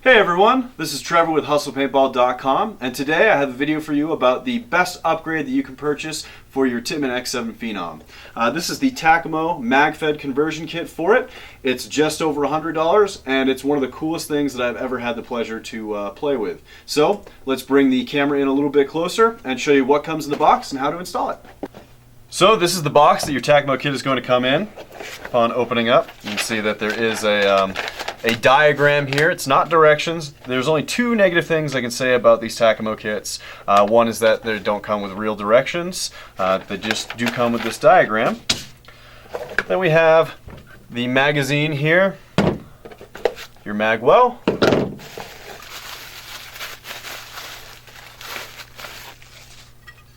Hey everyone, this is Trevor with HustlePaintball.com, and today I have a video for you about the best upgrade that you can purchase for your Tippmann X7 Phenom. This is the Tacamo mag-fed conversion kit for it. It's just over $100, and it's one of the coolest things that I've ever had the pleasure to play with. So let's bring the camera in a little bit closer and show you what comes in the box and how to install it. So this is the box that your Tacamo kit is going to come in. Upon opening up, you can see that there is a diagram here. It's not directions. There's only two negative things I can say about these Tacamo kits. One is that they don't come with real directions. They just do come with this diagram. Then we have the magazine here, your mag well,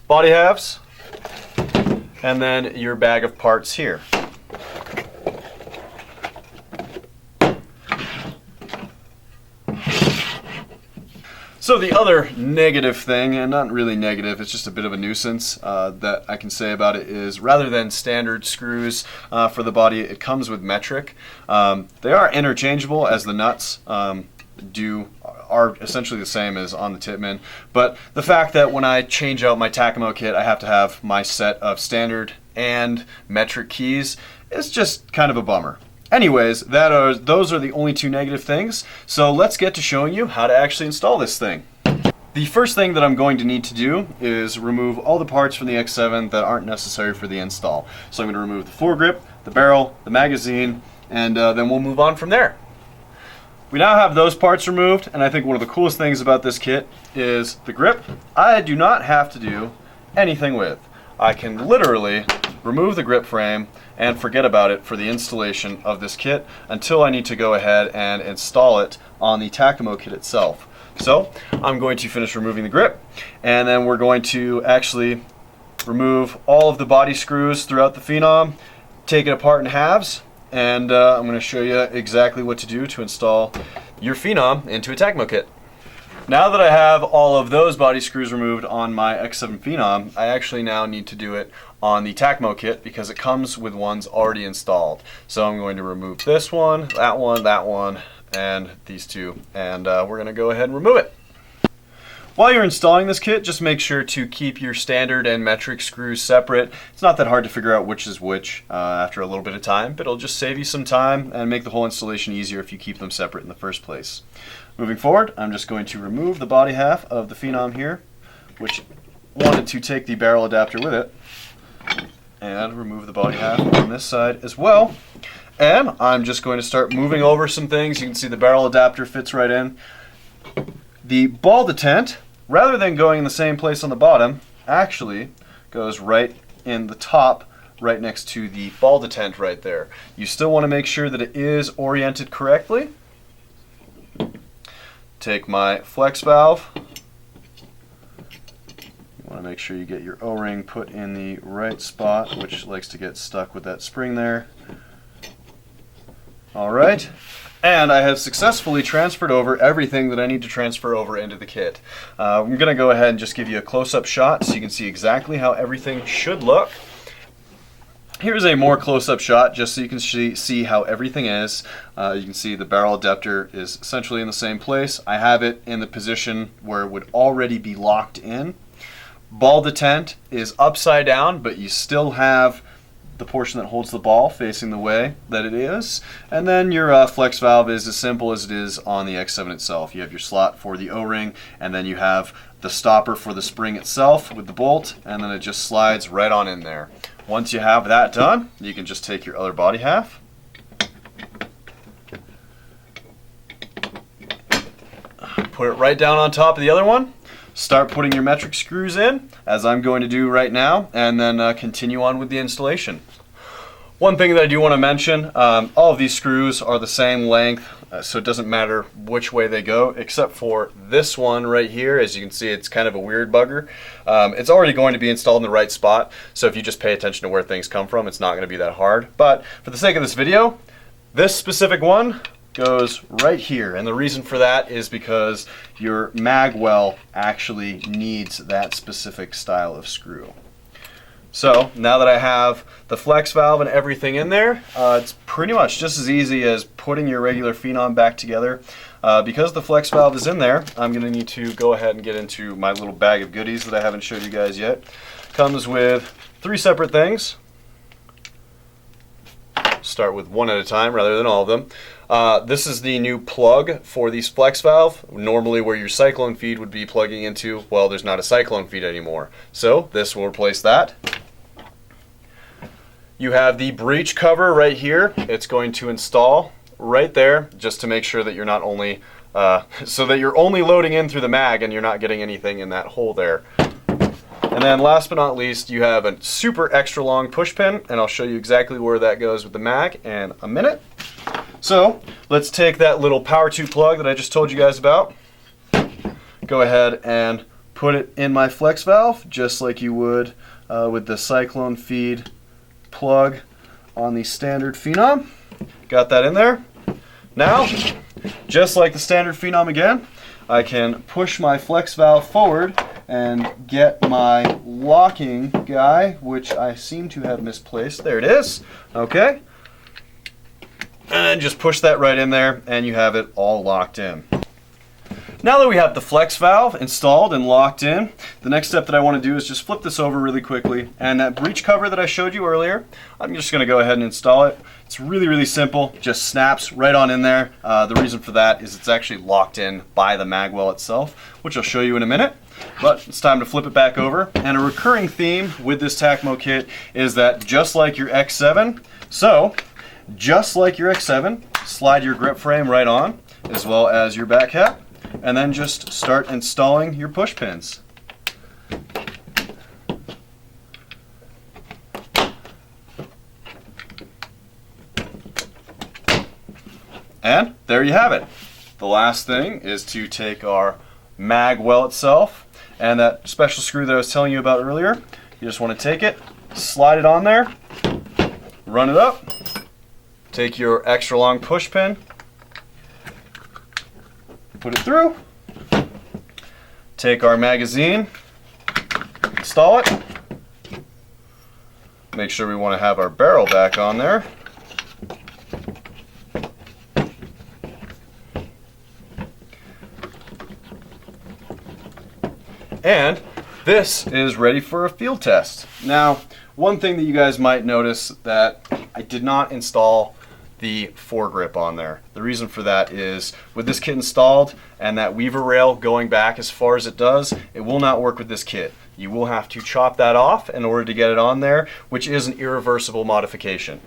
body halves, and then your bag of parts here. So the other negative thing, and not really negative, it's just a bit of a nuisance that I can say about it is rather than standard screws for the body, it comes with metric. They are interchangeable as the nuts are essentially the same as on the Tippmann, but the fact that when I change out my Tacamo kit I have to have my set of standard and metric keys is just kind of a bummer. Anyways, those are the only two negative things, so let's get to showing you how to actually install this thing. The first thing that I'm going to need to do is remove all the parts from the X7 that aren't necessary for the install. So I'm going to remove the foregrip, the barrel, the magazine, and then we'll move on from there. We now have those parts removed, and I think one of the coolest things about this kit is the grip. I do not have to do anything with. I can literally remove the grip frame and forget about it for the installation of this kit until I need to go ahead and install it on the Tacamo kit itself. So I'm going to finish removing the grip, and then we're going to actually remove all of the body screws throughout the Phenom, take it apart in halves, and I'm going to show you exactly what to do to install your Phenom into a Tacamo kit. Now that I have all of those body screws removed on my X7 Phenom, I actually now need to do it on the Tacamo kit because it comes with ones already installed. So I'm going to remove this one, that one, and these two, and we're going to go ahead and remove it. While you're installing this kit, just make sure to keep your standard and metric screws separate. It's not that hard to figure out which is which after a little bit of time, but it'll just save you some time and make the whole installation easier if you keep them separate in the first place. Moving forward, I'm just going to remove the body half of the Phenom here, which wanted to take the barrel adapter with it, and remove the body half on this side as well. And I'm just going to start moving over some things. You can see the barrel adapter fits right in. The ball detent, rather than going in the same place on the bottom, actually goes right in the top, right next to the ball detent right there. You still want to make sure that it is oriented correctly. Take my flex valve. You want to make sure you get your O-ring put in the right spot, which likes to get stuck with that spring there. Alright, and I have successfully transferred over everything that I need to transfer over into the kit. I'm going to go ahead and just give you a close-up shot so you can see exactly how everything should look. Here's a more close-up shot just so you can see how everything is. You can see the barrel adapter is essentially in the same place. I have it in the position where it would already be locked in. Ball detent is upside down, but you still have the portion that holds the ball facing the way that it is. And then your flex valve is as simple as it is on the X7 itself. You have your slot for the O-ring, and then you have the stopper for the spring itself with the bolt, and then it just slides right on in there. Once you have that done, you can just take your other body half, put it right down on top of the other one, start putting your metric screws in, as I'm going to do right now, and then continue on with the installation. One thing that I do want to mention, all of these screws are the same length, so it doesn't matter which way they go, except for this one right here. As you can see, it's kind of a weird bugger. It's already going to be installed in the right spot, so if you just pay attention to where things come from, it's not going to be that hard. But for the sake of this video, this specific one goes right here, and the reason for that is because your mag well actually needs that specific style of screw. So now that I have the flex valve and everything in there, it's pretty much just as easy as putting your regular Phenom back together. Because the flex valve is in there, I'm going to need to go ahead and get into my little bag of goodies that I haven't showed you guys yet. Comes with 3 separate things. Start with one at a time rather than all of them. This is the new plug for the flex valve. Normally where your cyclone feed would be plugging into, well, there's not a cyclone feed anymore. So this will replace that. You have the breech cover right here. It's going to install right there just to make sure that you're not only, so that you're only loading in through the mag and you're not getting anything in that hole there. And then last but not least, you have a super extra long push pin, and I'll show you exactly where that goes with the mag in a minute. So let's take that little power tube plug that I just told you guys about, go ahead and put it in my flex valve just like you would with the cyclone feed plug on the standard Phenom. Got that in there. Now, just like the standard Phenom again, I can push my flex valve forward and get my locking guy, which I seem to have misplaced. There it is. Okay. And just push that right in there and you have it all locked in. Now that we have the flex valve installed and locked in, the next step that I want to do is just flip this over really quickly, and that breech cover that I showed you earlier, I'm just going to go ahead and install it. It's really simple, just snaps right on in there. The reason for that is it's actually locked in by the mag well itself, which I'll show you in a minute. But it's time to flip it back over, and a recurring theme with this Tacamo kit is that just like your X7, just like your X7, slide your grip frame right on, as well as your back cap, and then just start installing your push pins. And there you have it. The last thing is to take our mag well itself and that special screw that I was telling you about earlier. You just want to take it, slide it on there, run it up, take your extra long push pin, put it through, take our magazine, install it, make sure we want to have our barrel back on there, and this is ready for a field test. Now, one thing that you guys might notice that I did not install the foregrip on there. The reason for that is with this kit installed and that weaver rail going back as far as it does, it will not work with this kit. You will have to chop that off in order to get it on there, which is an irreversible modification.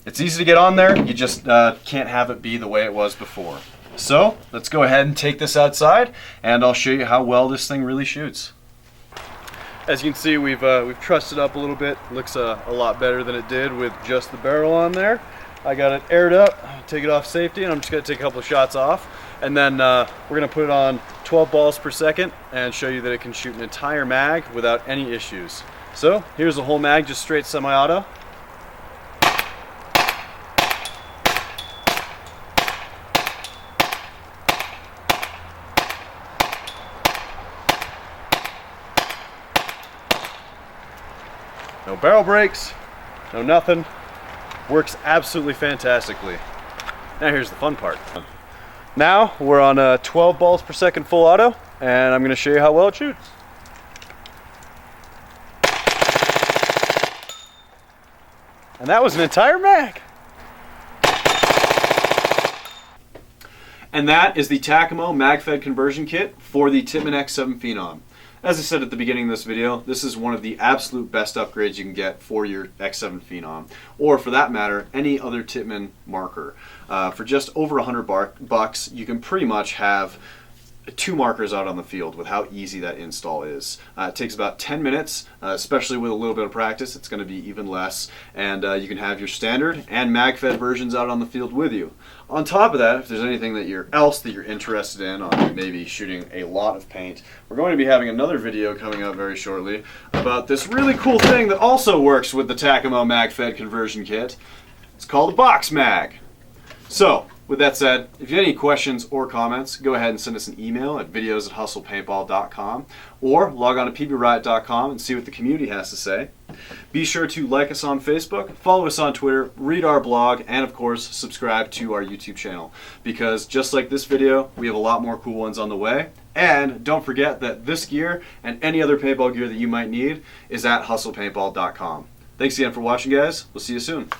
It's easy to get on there, you just can't have it be the way it was before. So let's go ahead and take this outside and I'll show you how well this thing really shoots. As you can see, we've trussed it up a little bit. Looks a lot better than it did with just the barrel on there. I got it aired up, take it off safety, and I'm just going to take a couple of shots off. And then we're going to put it on 12 balls per second and show you that it can shoot an entire mag without any issues. So here's the whole mag, just straight semi-auto. No barrel brakes, no nothing. Works absolutely fantastically. Now here's the fun part. Now we're on 12 balls per second full auto, and I'm going to show you how well it shoots. And that was an entire mag. And that is the Tacamo mag-fed conversion kit for the Tippmann X7 Phenom. As I said at the beginning of this video, this is one of the absolute best upgrades you can get for your X7 Phenom, or for that matter, any other Tippmann marker. For just over $100 you can pretty much have 2 markers out on the field with how easy that install is. It takes about 10 minutes, especially with a little bit of practice. It's going to be even less, and you can have your standard and mag-fed versions out on the field with you. On top of that, if there's anything that you're interested in on maybe shooting a lot of paint, we're going to be having another video coming up very shortly about this really cool thing that also works with the Tacamo mag-fed conversion kit. It's called a box mag. So With that said, if you have any questions or comments, go ahead and send us an email at videos@hustlepaintball.com or log on to pbriot.com and see what the community has to say. Be sure to like us on Facebook, follow us on Twitter, read our blog, and of course, subscribe to our YouTube channel. Because just like this video, we have a lot more cool ones on the way. And don't forget that this gear and any other paintball gear that you might need is at hustlepaintball.com. Thanks again for watching, guys. We'll see you soon.